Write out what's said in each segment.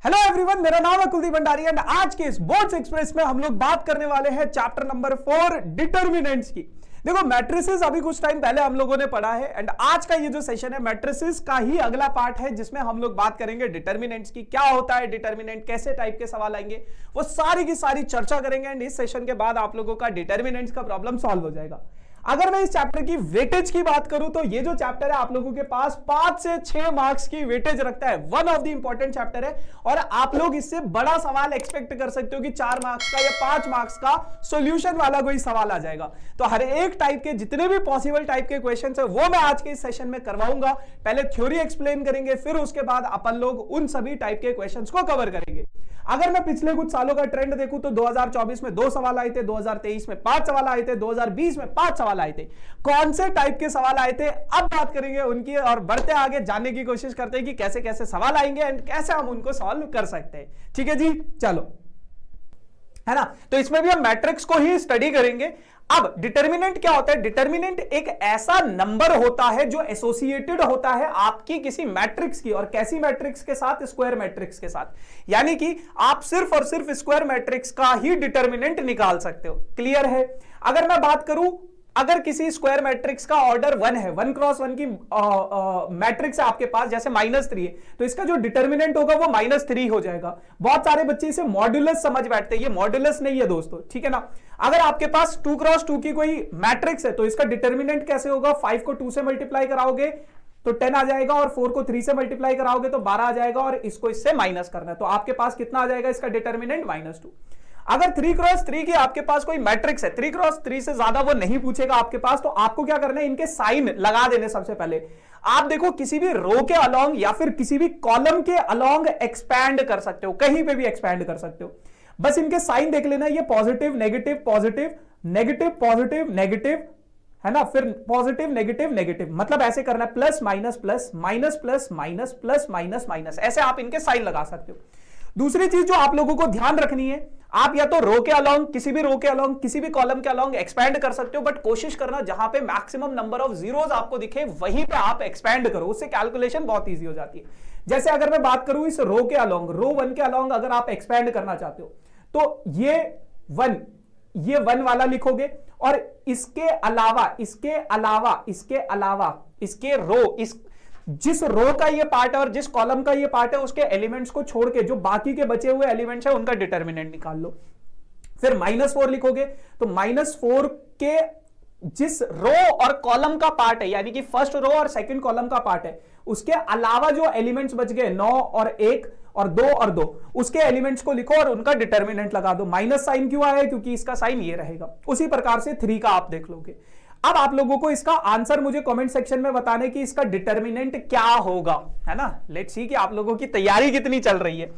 Hello everyone, मेरा नाम है कुलदीप भंडारी एंड आज के इस बोर्ड्स एक्सप्रेस में हम लोग बात करने वाले हैं चैप्टर नंबर 4 डिटर्मिनेंट्स की। देखो मैट्रिसेस अभी कुछ टाइम पहले हम लोगों ने पढ़ा है एंड आज का ये जो सेशन है मैट्रिसेस का ही अगला पार्ट है जिसमें हम लोग बात करेंगे डिटर्मिनेंट्स की। क्या होता है डिटर्मिनेंट, कैसे टाइप के सवाल आएंगे, वो सारी की सारी चर्चा करेंगे एंड इस सेशन के बाद आप लोगों का डिटर्मिनेंट्स का प्रॉब्लम सॉल्व हो जाएगा। अगर मैं इस चैप्टर की वेटेज की बात करूं तो ये जो चैप्टर है आप लोगों के पास 5 से 6 मार्क्स की वेटेज रखता है। One of the important chapter है और आप लोग इससे बड़ा सवाल एक्सपेक्ट कर सकते हो कि 4 मार्क्स का या 5 मार्क्स का सॉल्यूशन वाला कोई सवाल आ जाएगा। तो हर एक टाइप के जितने भी पॉसिबल टाइप के क्वेश्चंस है वो मैं आज के इस सेशन में करवाऊंगा। पहले थ्योरी एक्सप्लेन करेंगे, फिर उसके बाद अपन लोग उन सभी टाइप के क्वेश्चंस को कवर करेंगे। अगर मैं पिछले कुछ सालों का ट्रेंड देखूं तो 2024 में 2 सवाल आए थे, 2023 में 5 सवाल आए थे, 2020 में 5 सवाल आए थे। कौन से टाइप के सवाल आए थे अब बात करेंगे उनकी और बढ़ते आगे जानने की कोशिश करते हैं कि कैसे कैसे सवाल आएंगे एंड कैसे हम उनको सॉल्व कर सकते हैं। ठीक है जी, चलो, है ना। तो इसमें भी हम मैट्रिक्स को ही स्टडी करेंगे। अब डिटर्मिनेंट क्या होता है? डिटर्मिनेंट एक ऐसा नंबर होता है जो एसोसिएटेड होता है आपकी किसी मैट्रिक्स की, और कैसी मैट्रिक्स के साथ? स्क्वायर मैट्रिक्स के साथ। यानी कि आप सिर्फ और सिर्फ स्क्वायर मैट्रिक्स का ही डिटर्मिनेंट निकाल सकते हो। क्लियर है? अगर मैं बात करूं, अगर किसी स्क्वायर मैट्रिक्स का ऑर्डर 1 है, 1 क्रॉस 1 की मैट्रिक्स है आपके पास, जैसे -3 है, तो इसका जो डिटर्मिनेंट होगा वो -3 हो जाएगा। बहुत सारे बच्चे इसे मॉड्यूलस समझ बैठते हैं, ये मॉड्यूलस नहीं है दोस्तों, ठीक है ना। अगर आपके पास 2 क्रॉस 2 की कोई मैट्रिक्स है तो इसका डिटर्मिनेंट कैसे होगा? 5 को 2 से मल्टीप्लाई कराओगे तो 10 आ जाएगा, और 4 को 3 से मल्टीप्लाई कराओगे तो 12 आ जाएगा, और इसको इससे माइनस करना है तो आपके पास कितना आ जाएगा इसका डिटर्मिनेंट? -2। अगर 3 क्रॉस 3 की आपके पास कोई मैट्रिक्स है, 3 क्रॉस 3 से ज्यादा वो नहीं पूछेगा आपके पास, तो आपको क्या करना है? इनके साइन लगा देने। सबसे पहले आप देखो किसी भी रो के अलोंग या फिर किसी भी कॉलम के अलोंग एक्सपैंड कर सकते हो, कहीं पे भी एक्सपैंड कर सकते हो। बस इनके साइन देख लेना, ये positive negative positive negative positive negative, है ना, फिर पॉजिटिव नेगेटिव नेगेटिव, मतलब ऐसे करना है plus minus plus minus plus minus plus minus minus, ऐसे आप इनके साइन लगा सकते हो। दूसरी चीज जो आप लोगों को ध्यान रखनी है, आप या तो रो के अलोंग, किसी भी रो के अलोंग, किसी भी कॉलम के अलोंग एक्सपैंड कर सकते हो, बट कोशिश करना जहां पे मैक्सिमम नंबर ऑफ जीरोस आपको दिखे वहीं पे आप एक्सपैंड करो, उससे कैलकुलेशन बहुत इजी हो जाती है। जैसे अगर मैं बात करूं इस रो के अलोंग, रो 1 के अलोंग अगर आप एक्सपैंड करना चाहते हो तो ये 1 वाला लिखोगे, और इसके अलावा इसके अलावा इसके अलावा इसके रो, इस जिस रो का ये पार्ट है और जिस कॉलम का ये पार्ट है उसके एलिमेंट्स को छोड़ के जो बाकी के बचे हुए एलिमेंट्स है उनका डिटर्मिनेंट निकाल लो। फिर -4 लिखोगे तो -4 के जिस रो और कॉलम का पार्ट है, यानी कि फर्स्ट रो और सेकंड कॉलम का पार्ट है, उसके अलावा जो एलिमेंट्स बच गए 9 और 1 और 2 और 2, उसके एलिमेंट्स को लिखो और उनका डिटर्मिनेंट लगा दो। माइनस साइन क्यों आया? क्योंकि इसका साइन ये रहेगा। उसी प्रकार से 3 का आप देख लोगे। अब आप लोगों को इसका आंसर मुझे कमेंट सेक्शन में बताने कि इसका डिटर्मिनेंट क्या होगा, है ना। लेट्स सी कि आप लोगों की तैयारी कितनी चल रही है।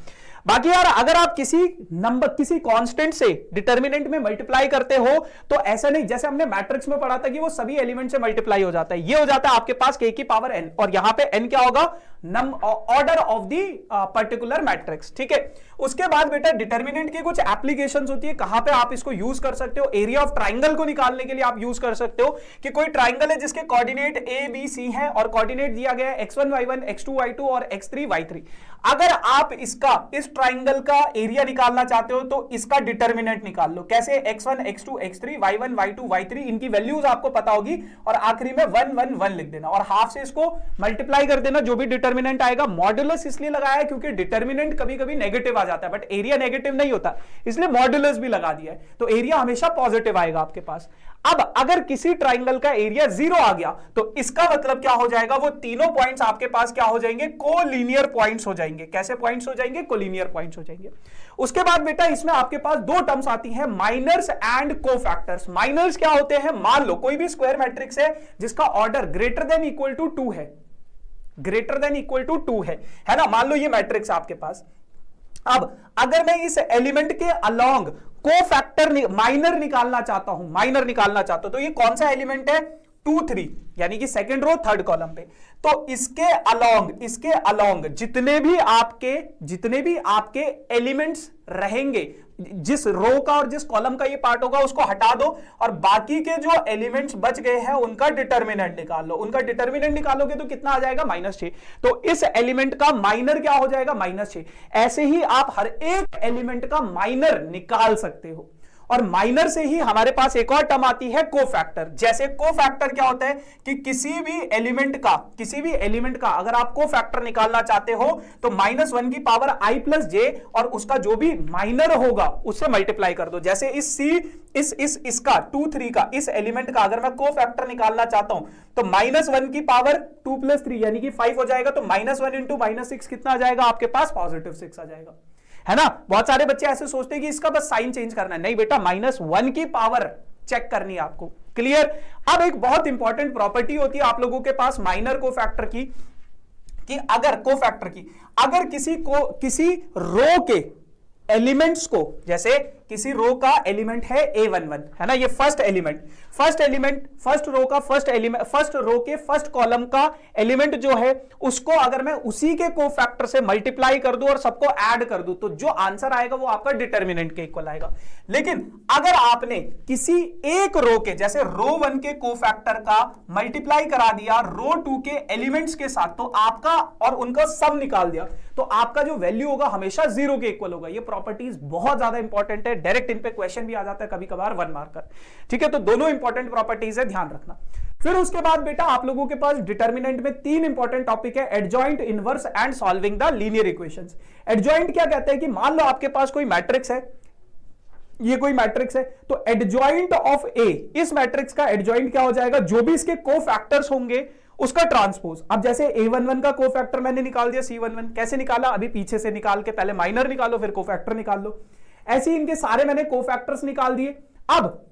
बाकी यार अगर आप किसी नंबर, किसी कांस्टेंट से डिटर्मिनेंट में मल्टीप्लाई करते हो तो ऐसा नहीं, जैसे हमने मैट्रिक्स में पढ़ा था कि वो सभी एलिमेंट से मल्टीप्लाई हो जाता है, ये हो जाता है आपके पास k की पावर n, और यहां पे n क्या होगा? Order of the particular matrix, ठीक है। उसके बाद बेटा डिटर्मिनेंट की कुछ एप्लीकेशंस होती है, कहां पे आप इसको यूज कर सकते हो? एरिया ऑफ ट्राइंगल को निकालने के लिए आप यूज कर सकते हो कि कोई ट्राइंगल है जिसके कोऑर्डिनेट a b c है और कोऑर्डिनेट दिया गया है x1 y1 x2 y2 और x3 y3। अगर आप इस ट्राइंगल का एरिया निकालना चाहते हो तो इसका डिटर्मिनेंट निकाल लो। कैसे? x1 x2 x3 y1 y2 y3, इनकी वैल्यूज आपको पता होगी और आखिरी में 1 1 1 लिख देना और हाफ से इसको मल्टीप्लाई कर देना, जो भी डिटर्मिनेंट आएगा। मॉड्यूलस इसलिए लगाया है क्योंकि डिटर्मिनेंट कभी कभी नेगेटिव आ जाता है बट एरिया नेगेटिव नहीं होता, इसलिए मॉड्यूलस भी लगा दिया है, तो एरिया हमेशा पॉजिटिव आएगा आपके पास। अब अगर किसी ट्राइंगल का एरिया 0 आ गया तो इसका मतलब क्या हो जाएगा? वो तीनों पॉइंट्स आपके पास क्या हो जाएंगे? कोलिनियर पॉइंट्स हो जाएंगे। कैसे पॉइंट्स हो जाएंगे? कोलिनियर पॉइंट्स हो जाएंगे। उसके बाद बेटा इसमें आपके पास 2 टर्म्स आती हैं, माइनर्स एंड कोफैक्टर्स। माइनर्स क्या होते हैं? मान लो कोई भी स्क्वायर मैट्रिक्स है जिसका order greater than equal to 2 है, ग्रेटर देन इक्वल टू 2 है ना। मान लो ये मैट्रिक्स आपके पास। अब अगर मैं इस एलिमेंट के अलोंग कोफैक्टर माइनर निकालना चाहता हूं, तो ये कौन सा एलिमेंट है? 2 3 यानी कि सेकंड रो थर्ड कॉलम पे। तो इसके अलोंग जितने भी आपके एलिमेंट्स रहेंगे, जिस रो का और जिस कॉलम का ये पार्ट होगा उसको हटा दो और बाकी के जो एलिमेंट्स बच गए हैं उनका डिटर्मिनेंट निकाल लो। उनका डिटर्मिनेंट निकालोगे तो कितना आ जाएगा? -6। तो इस एलिमेंट का माइनर क्या हो जाएगा? -6। ऐसे ही आप हर एक एलिमेंट का माइनर निकाल सकते हो। और माइनर से ही हमारे पास एक और टर्म आती है कोफैक्टर। जैसे कोफैक्टर क्या होता है कि किसी भी एलिमेंट का अगर आप कोफैक्टर निकालना चाहते हो तो -1 की पावर i प्लस जे और उसका जो भी माइनर होगा उससे मल्टीप्लाई कर दो। जैसे इसका 2 3 का इस एलिमेंट का अगर मैं कोफैक्टर निकालना चाहता हूं तो -1 की पावर 2 + 3 यानी कि 5 हो जाएगा। तो -1 × -6 कितना आ जाएगा आपके पास? +6 आ जाएगा, है ना। बहुत सारे बच्चे ऐसे सोचते हैं कि इसका बस साइन चेंज करना है। नहीं बेटा, -1 की पावर चेक करनी है आपको। क्लियर? अब एक बहुत इंपॉर्टेंट प्रॉपर्टी होती है आप लोगों के पास माइनर कोफैक्टर की, कि अगर किसी रो के एलिमेंट्स को, जैसे किसी रो का एलिमेंट है A11, है ना, ये फर्स्ट रो के फर्स्ट कॉलम का एलिमेंट जो है उसको अगर मैं उसी के कोफैक्टर से मल्टीप्लाई कर दूं और सबको ऐड कर दूं तो जो आंसर आएगा वो आपका डिटर्मिनेंट के इक्वल आएगा। लेकिन अगर आपने किसी एक रो के, जैसे रो 1 के कोफैक्टर का मल्टीप्लाई करा दिया रो 2 के एलिमेंट्स के साथ, तो आपका और उनका सम निकाल दिया, तो आपका जो वैल्यू होगा हमेशा 0 के इक्वल होगा। ये प्रॉपर्टीज बहुत ज्यादा इंपॉर्टेंट है, डायरेक्ट इन पे क्वेश्चन भी आ जाता है कभी कभार 1 मार्कर। ठीक है, तो दोनों इंपॉर्टेंट प्रॉपर्टीज है, ध्यान रखना। फिर उसके बाद बेटा आप लोगों के पास डिटर्मिनेंट में 3 इंपॉर्टेंट टॉपिक है, adjoint, inverse and solving the linear equations. Adjoint क्या कहते हैं कि मान लो आपके पास कोई मैट्रिक्स है, ये कोई मैट्रिक्स है, तो एडजॉइंट ऑफ ए, इस मैट्रिक्स का एडजॉइंट क्या हो जाएगा? जो भी इसके कोफैक्टर्स होंगे उसका ट्रांसपोज। अब जैसे A11 का कोफैक्टर मैंने निकाल दिया C11, कैसे निकाला? अभी पीछे से निकाल के पहले माइनर निकालो फिर कोफैक्टर निकाल लो। ऐसे ही इनके सारे मैंने कोफैक्टर्स निकाल दिए, अब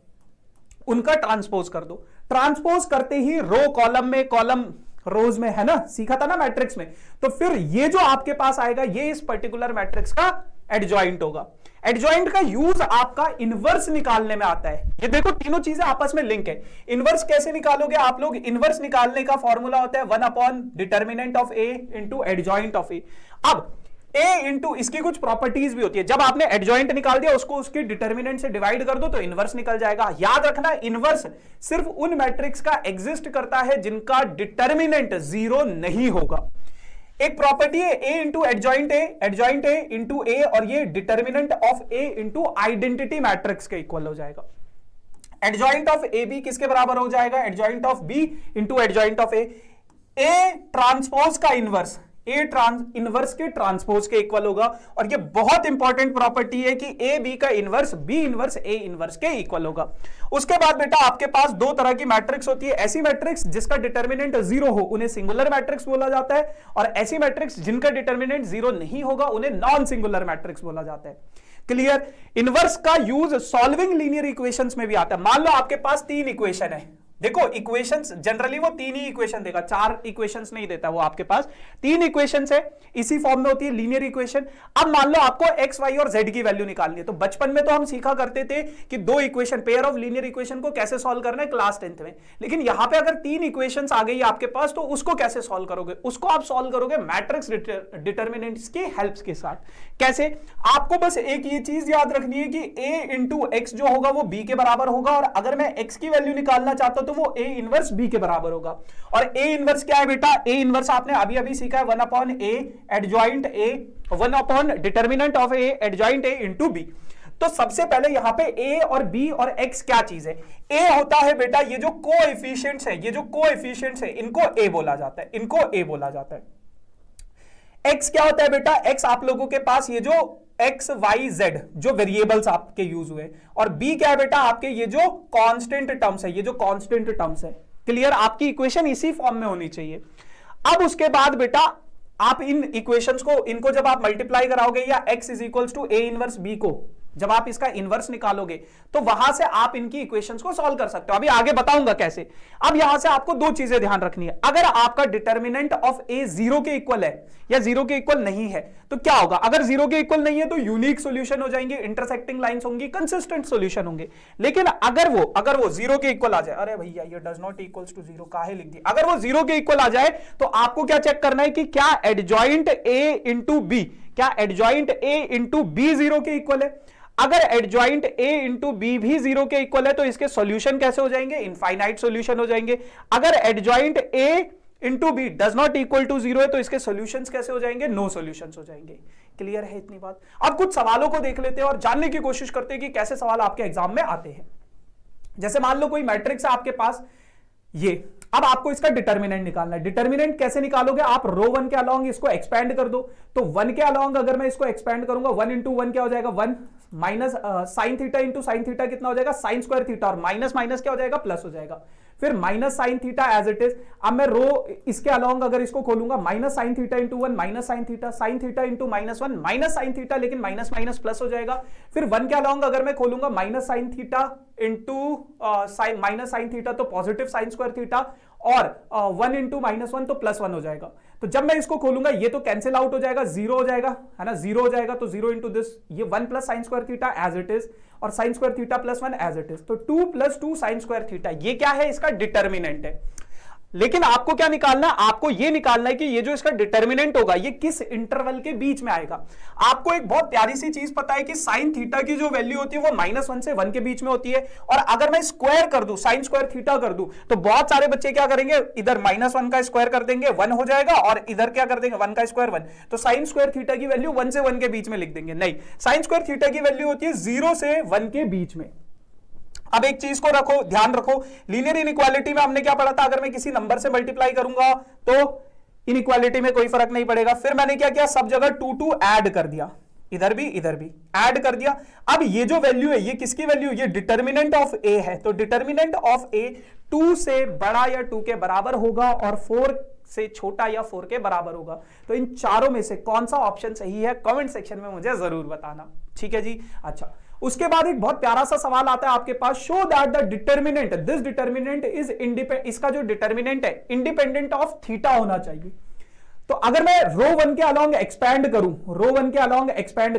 उनका ट्रांसपोज कर दो। ट्रांसपोज करते ही रो कॉलम में, कॉलम रोज में, है ना, सीखा था ना मैट्रिक्स में। तो फिर ये जो आपके पास आएगा ये इस पर्टिकुलर मैट्रिक्स का एडजॉइंट होगा। एडजॉइंट का यूज आपका इनवर्स निकालने में आता है। ये देखो तीनों चीजें आपस में लिंक है। इनवर्स कैसे निकालोगे आप लोग? इनवर्स निकालने का फॉर्मूला होता है 1/डिटर्मिनेंट of A into adjoint of A. अब ए इंटू इसकी कुछ प्रॉपर्टीज भी होती है, जब आपने एडजॉइंट निकाल दिया उसको उसके डिटर्मिनेंट से डिवाइड कर दो तो इनवर्स निकल जाएगा। याद रखना, इनवर्स सिर्फ उन मैट्रिक्स का एग्जिस्ट करता है जिनका डिटर्मिनेंट 0 नहीं होगा। एक प्रॉपर्टी है ए इंटू एडजॉइंट ए इंटू ए, और ये determinant of A into identity matrix के इक्वल हो जाएगा। एडजॉइंट ऑफ ए बी किसके बराबर हो जाएगा? Adjoint of B into adjoint of A transpose का इनवर्स इनवर्स के ट्रांसपोज के इक्वल होगा। और ये बहुत इंपॉर्टेंट प्रॉपर्टी है कि ए बी का inverse B inverse A inverse के इक्वल होगा। उसके बाद बेटा आपके पास 2 तरह की मैट्रिक्स होती है, ऐसी मैट्रिक्स जिसका डिटर्मिनेंट 0 हो उन्हें सिंगुलर मैट्रिक्स बोला जाता है, और ऐसी मैट्रिक्स जिनका डिटर्मिनेंट 0 नहीं होगा उन्हें नॉन सिंगुलर मैट्रिक्स बोला जाता है। क्लियर? इनवर्स का यूज सॉल्विंग लीनियर इक्वेशंस में भी आता है। मान लो आपके पास 3 इक्वेशन है, देखो इक्वेशंस जनरली वो 3 ही इक्वेशन देगा, 4 इक्वेशंस नहीं देता वो। आपके पास 3 इक्वेशंस है, इसी फॉर्म में होती है लीनियर इक्वेशन। अब मान लो आपको x, y और z की वैल्यू निकालनी है, तो बचपन में तो हम सीखा करते थे कि 2 equation, pair of linear equation को कैसे सॉल्व करना है क्लास 10th में। लेकिन यहां पे अगर 3 इक्वेशंस आ गई आपके पास तो उसको कैसे सॉल्व करोगे? उसको आप सॉल्व करोगे मैट्रिक्स डिटर्मिनेंट्स की हेल्प के साथ। कैसे? आपको बस एक ये चीज याद रखनी है कि a इंटू x जो होगा वो b के बराबर होगा, और अगर मैं x की वैल्यू निकालना चाहता हूं तो वो a इनवर्स b के बराबर होगा। और a इनवर्स क्या है बेटा? a इनवर्स आपने अभी अभी सीखा है 1/a adjoint a, 1/ determinant of a adjoint a into b। तो सबसे पहले यहां पे a और b और x क्या चीज है? a होता है बेटा ये जो कोएफिशिएंट्स है, इनको a बोला जाता है, x क्या होता है बेटा? x आप लोगों के पास ये जो x, y, z जो वेरिएबल्स आपके यूज हुए, और b क्या है बेटा? आपके ये जो कांस्टेंट टर्म्स है। क्लियर? आपकी इक्वेशन इसी फॉर्म में होनी चाहिए। अब उसके बाद बेटा आप इन इक्वेशंस को, इनको जब आप मल्टीप्लाई कराओगे या x is equals to a inverse b को, जब आप इसका इनवर्स निकालोगे तो वहां से आप इनकी इक्वेशंस को सॉल्व कर सकते हो। अभी आगे बताऊंगा कैसे। अब यहां से आपको दो चीजें ध्यान रखनी है। अगर आपका डिटर्मिनेंट ऑफ ए 0 के इक्वल है या 0 के इक्वल नहीं है तो क्या होगा? अगर 0 के इक्वल नहीं है तो यूनिक सॉल्यूशन हो जाएंगे, इंटरसेक्टिंग लाइंस होंगी, कंसिस्टेंट सॉल्यूशन होंगे। लेकिन अगर वो 0 के इक्वल आ जाए, अरे भैया ये डज नॉट इक्वल्स टू 0 काहे लिख दिया? अगर वो 0 के इक्वल आ जाए तो आपको क्या चेक करना है कि क्या एडजॉइंट ए इंटू बी, क्या एडजॉइंट ए इंटू बी 0 के इक्वल है? अगर एडजॉइंट ए इंटू बी भी 0 के इक्वल है तो इसके सॉल्यूशन कैसे हो जाएंगे? इनफाइनाइट सॉल्यूशन हो जाएंगे। अगर adjoint A into B does not equal to 0 है तो इसके सॉल्यूशंस कैसे हो जाएंगे? नो सॉल्यूशंस हो जाएंगे। क्लियर है इतनी बात? अब कुछ सवालों को देख लेते हैं और जानने की कोशिश करते हैं कि कैसे सवाल आपके एग्जाम में आते हैं। जैसे मान लो कोई मैट्रिक्स है आपके पास ये, अब आपको इसका डिटर्मिनेंट निकालना है। डिटर्मिनेंट कैसे निकालोगे? आप रो 1 के अलोंग इसको एक्सपेंड कर दो, तो 1 के अलोंग अगर मैं इसको एक्सपेंड करूंगा 1 इंटू 1 क्या हो जाएगा? 1 minus sine theta into sine theta कितना हो जाएगा? साइन स्क्वायर थीटा, और माइनस माइनस क्या हो जाएगा? प्लस हो जाएगा। फिर minus sine theta as it is. अब मैं रो इसके अलोंग अगर इसको खोलूंगा minus sine theta into 1 minus sine theta into minus 1 minus sine theta, लेकिन माइनस माइनस प्लस हो जाएगा। फिर 1 के अलोंग अगर मैं खोलूंगा minus sine theta into minus sine theta तो पॉजिटिव साइन स्क्वायर थीटा, और 1 इंटू माइनस 1 तो प्लस 1 हो जाएगा। तो जब मैं इसको खोलूंगा ये तो कैंसिल आउट हो जाएगा, 0 हो जाएगा, है ना? 0 हो जाएगा तो 0 इंटू दिस, ये 1 plus sine square theta as it is, और sine square theta plus 1 as it is. तो 2 प्लस 2 साइन स्क्वायर थीटा, ये क्या है? इसका डिटर्मिनेंट है। लेकिन आपको क्या निकालना है? आपको ये निकालना है कि ये जो इसका डिटर्मिनेंट होगा ये किस इंटरवल के बीच में आएगा। आपको एक बहुत प्यारी सी चीज पता है कि साइन थीटा की जो वैल्यू होती है वो -1 से 1 के बीच में होती है, और अगर मैं स्क्वायर कर दूं, साइन स्क्वायर थीटा कर दूं, तो बहुत सारे बच्चे क्या करेंगे? इधर -1 का स्क्वायर कर देंगे 1 हो जाएगा, और इधर क्या कर देंगे? 1 का स्क्वायर 1, तो साइन स्क्वायर थीटा की वैल्यू 1 से 1 के बीच में लिख देंगे। नहीं, साइन स्क्वायर थीटा की वैल्यू होती है 0 से 1 के बीच में। अब एक चीज को रखो, ध्यान रखो, लीनियर इनइक्वालिटी में हमने क्या पढ़ा था? अगर मैं किसी नंबर से मल्टीप्लाई करूंगा तो इनइक्वालिटी में कोई फर्क नहीं पड़ेगा। फिर मैंने क्या किया? सब जगह 2 ऐड कर दिया, इधर भी ऐड कर दिया। अब ये जो वैल्यू है ये किसकी वैल्यू? ये डिटर्मिनेंट ऑफ ए है। तो डिटर्मिनेंट ऑफ ए 2 से बड़ा या 2 के बराबर होगा, और 4 से छोटा या 4 के बराबर होगा। तो इन चारों में से कौन सा ऑप्शन सही है? कमेंट सेक्शन में मुझे जरूर बताना। ठीक है जी। अच्छा, उसके बाद एक बहुत प्यारा सा सवाल आता है आपके पास, show that the determinant, this determinant is independent, इसका जो डिटर्मिनेंट है इंडिपेंडेंट ऑफ थीटा होना चाहिए। तो अगर मैं रो 1 के अलोंग एक्सपैंड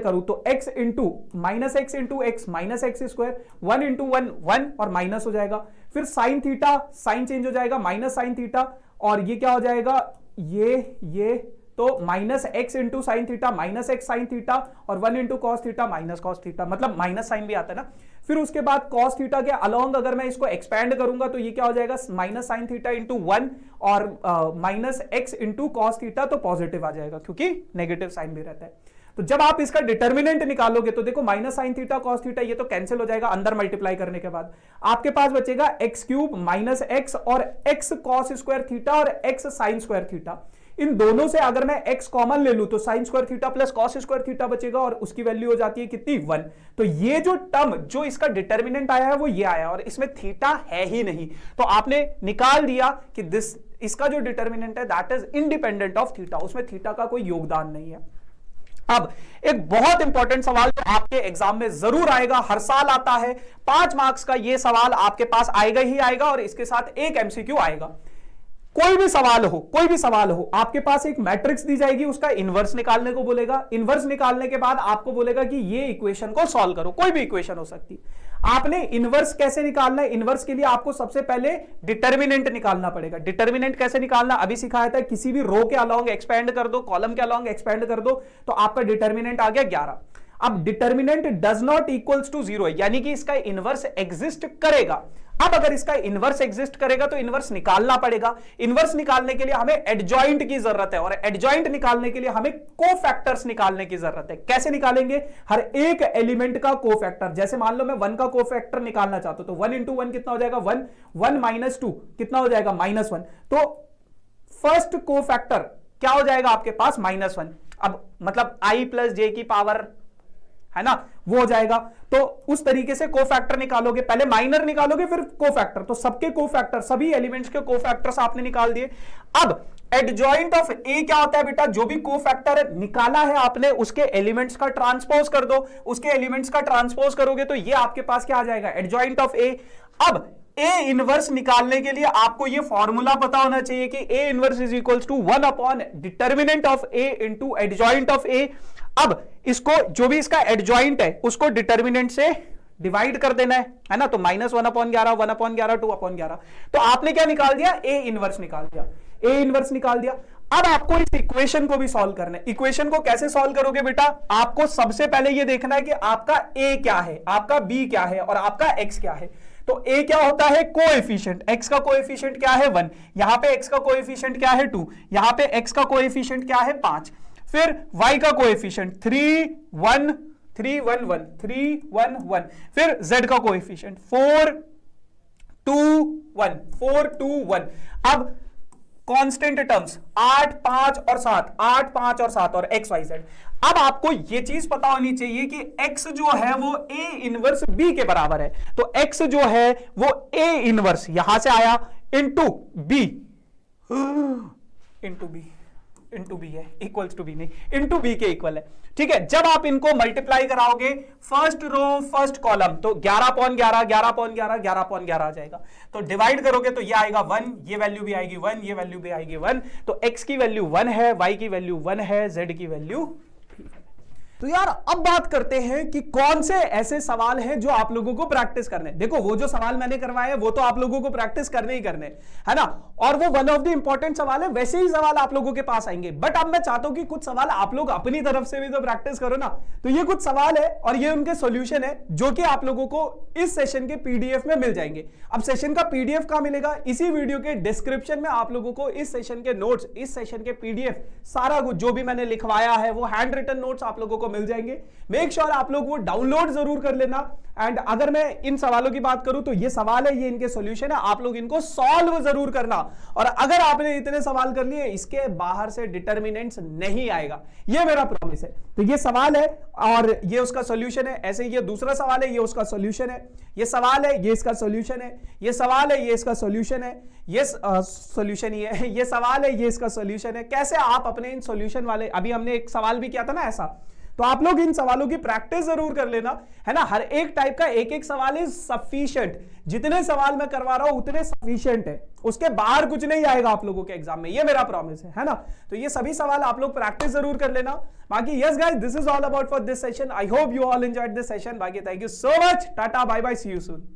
करूं, तो x into minus x into x minus x square, 1 into 1 1 और माइनस हो जाएगा। फिर साइन थीटा, साइन चेंज हो जाएगा माइनस साइन थीटा, और ये क्या हो जाएगा? ये तो minus x into sine theta minus x sine theta, और 1 into cos theta minus cos theta, मतलब माइनस साइन भी आता है ना। फिर उसके बाद कॉस थीटा के अलोंग अगर मैं इसको एक्सपैंड करूंगा तो ये क्या हो जाएगा? माइनस साइन थीटा इंटू 1 और minus x into cos theta, तो पॉजिटिव आ जाएगा क्योंकि नेगेटिव साइन भी रहता है। तो जब आप इसका डिटर्मिनेंट निकालोगे तो देखो minus sine theta cos theta ये तो कैंसिल हो जाएगा, अंदर मल्टीप्लाई करने के बाद आपके पास बचेगा एक्स क्यूब माइनस एक्स और एक्स कॉस स्क्वायर थीटा और एक्स साइन स्क्वायर थीटा। इन दोनों से अगर मैं x कॉमन ले लूं तो sign square theta plus cos square theta बचेगा, और उसकी वैल्यू हो जाती है कितनी? 1। तो ये जो टर्म जो इसका डिटर्मिनेंट आया है वो ये आया, और इसमें थीटा है ही नहीं, तो आपने निकाल दिया कि दिस, इसका जो डिटर्मिनेंट है that is independent of theta, उसमें थीटा का कोई योगदान नहीं है। अब एक बहुत इंपॉर्टेंट सवाल जो आपके एग्जाम में जरूर आएगा, हर साल आता है, 5 मार्क्स का ये सवाल आपके पास आएगा ही आएगा, और इसके साथ एक एमसीक्यू आएगा। कोई भी सवाल हो, आपके पास एक मैट्रिक्स दी जाएगी, उसका इनवर्स निकालने को बोलेगा। इनवर्स निकालने के बाद आपको बोलेगा कि ये इक्वेशन को सॉल्व करो, कोई भी इक्वेशन हो सकती। आपने इनवर्स कैसे निकालना है? इनवर्स के लिए आपको सबसे पहले डिटर्मिनेंट निकालना पड़ेगा। डिटर्मिनेंट कैसे निकालना अभी सिखाया था, किसी भी रो के अलोंग एक्सपेंड कर दो, कॉलम के अलोंग एक्सपेंड कर दो, तो आपका डिटर्मिनेंट आ गया 11। अब determinant does not equals to 0 है, यानी कि इसका इनवर्स एग्जिस्ट करेगा। अब अगर इसका इनवर्स एग्जिस्ट करेगा तो इनवर्स निकालना पड़ेगा। इनवर्स निकालने के लिए हमें एडजॉइंट की जरूरत है, और एडजॉइंट निकालने के लिए हमें कोफैक्टर्स निकालने की जरूरत है। कैसे निकालेंगे? हर एक एलिमेंट का कोफैक्टर। जैसे मान लो मैं 1 का कोफैक्टर निकालना चाहता हूं, तो 1 इंटू 1 कितना हो जाएगा? 1 1 माइनस 2 कितना हो जाएगा? -1। तो फर्स्ट कोफैक्टर क्या हो जाएगा आपके पास? -1। अब मतलब i प्लस जे की पावर है ना, वो हो जाएगा। तो उस तरीके से कोफैक्टर निकालोगे, पहले माइनर निकालोगे फिर कोफैक्टर, तो सबके कोफैक्टर, सभी एलिमेंट्स के कोफैक्टर्स आपने निकाल दिए। अब एडजॉइंट ऑफ ए क्या होता है बेटा, जो भी कोफैक्टर निकाला है आपने उसके एलिमेंट्स का ट्रांसपोज कर दो, उसके एलिमेंट्स का ट्रांसपोज करोगे तो ये आपके पास क्या आ जाएगा, एडजॉइंट ऑफ ए। अब ए इनवर्स निकालने के लिए आपको ये फॉर्मूला पता होना चाहिए कि A inverse is equals to 1 upon determinant of A into adjoint of A. अब इसको जो भी इसका एडजॉइंट है उसको डिटर्मिनेंट से डिवाइड कर देना है ना, तो -1/11, 1/11, 2/11। तो आपने क्या निकाल दिया, ए इनवर्स निकाल दिया, ए इनवर्स निकाल दिया। अब आपको इस इक्वेशन को भी सॉल्व करना है। इक्वेशन को कैसे सॉल्व करोगे बेटा, आपको सबसे पहले ये देखना है कि आपका ए क्या है, आपका बी क्या है और आपका एक्स क्या है। तो ए क्या होता है, कोएफिशिएंट, एक्स का कोएफिशिएंट क्या है 1, यहां पे एक्स का कोएफिशिएंट क्या है 2, यहां पे एक्स का कोएफिशिएंट क्या है 5, फिर वाई का कोएफिशिएंट 3 1 3 1 1 3 1 1, फिर z का कोएफिशिएंट 4 2 1 4 2 1। अब कांस्टेंट टर्म्स 8 5 और 7, 8 5 और 7 और एक्स वाई जेड। अब आपको यह चीज पता होनी चाहिए कि x जो है वो a इनवर्स b के बराबर है। तो x जो है वो a इनवर्स यहां से आया इंटू b इंटू बी है, इक्वल्स टू बी नहीं, इंटू बी के इक्वल है। ठीक है, जब आप इनको मल्टीप्लाई कराओगे फर्स्ट रो फर्स्ट कॉलम तो 11/11 11/11 11/11 आ जाएगा। तो डिवाइड करोगे तो ये आएगा 1, ये वैल्यू भी आएगी 1, ये वैल्यू भी आएगी 1। तो x की वैल्यू 1 है, y की वैल्यू 1 है, z की वैल्यू। तो यार अब बात करते हैं कि कौन से ऐसे सवाल हैं जो आप लोगों को प्रैक्टिस करने। देखो वो जो सवाल मैंने करवाए वो तो आप लोगों को प्रैक्टिस करने ही करने है ना, और वो वन ऑफ द इंपॉर्टेंट सवाल है, वैसे ही सवाल आप लोगों के पास आएंगे। बट अब मैं चाहता हूं कि कुछ सवाल आप लोग अपनी तरफ से भी तो प्रैक्टिस करो ना। तो ये कुछ सवाल है और ये उनके सॉल्यूशन है जो कि आप लोगों को इस सेशन के पीडीएफ में मिल जाएंगे। अब सेशन का पीडीएफ कहां मिलेगा, इसी वीडियो के डिस्क्रिप्शन में आप लोगों को इस सेशन के नोट्स, इस सेशन के पीडीएफ, सारा कुछ जो भी मैंने लिखवाया है वो हैंड रिटन नोट्स आप लोगों को मिल जाएंगे। मेक श्योर आप लोग वो डाउनलोड जरूर कर लेना। एंड अगर मैं इन सवालों की बात करूं तो ये सवाल है, ये इनके सॉल्यूशन है, आप लोग इनको सॉल्व जरूर करना। और अगर आपने इतने सवाल कर लिए इसके बाहर से डिटर्मिनेंट्स नहीं आएगा, ये मेरा प्रॉमिस है। तो ये सवाल है और ये उसका सॉल्यूशन है, ऐसे ये दूसरा सवाल है, ये उसका सॉल्यूशन है, ये सवाल है, ये इसका सॉल्यूशन है, ये सवाल है, ये इसका सॉल्यूशन है, ये सॉल्यूशन ही है, ये सवाल है, ये इसका सॉल्यूशन है। कैसे आप अपने इन सॉल्यूशन वाले, अभी हमने एक सवाल भी किया था ना ऐसा, तो आप लोग इन सवालों की प्रैक्टिस जरूर कर लेना, है ना। हर एक टाइप का एक एक सवाल इज सफिशिएंट, जितने सवाल मैं करवा रहा हूं उतने सफिशिएंट है, उसके बाहर कुछ नहीं आएगा आप लोगों के एग्जाम में, ये मेरा प्रॉमिस है ना। तो ये सभी सवाल आप लोग प्रैक्टिस जरूर कर लेना। बाकी yes guys, this is all about for this session. I hope you all enjoyed this session. बाकी thank you so much, tata bye bye, see you soon.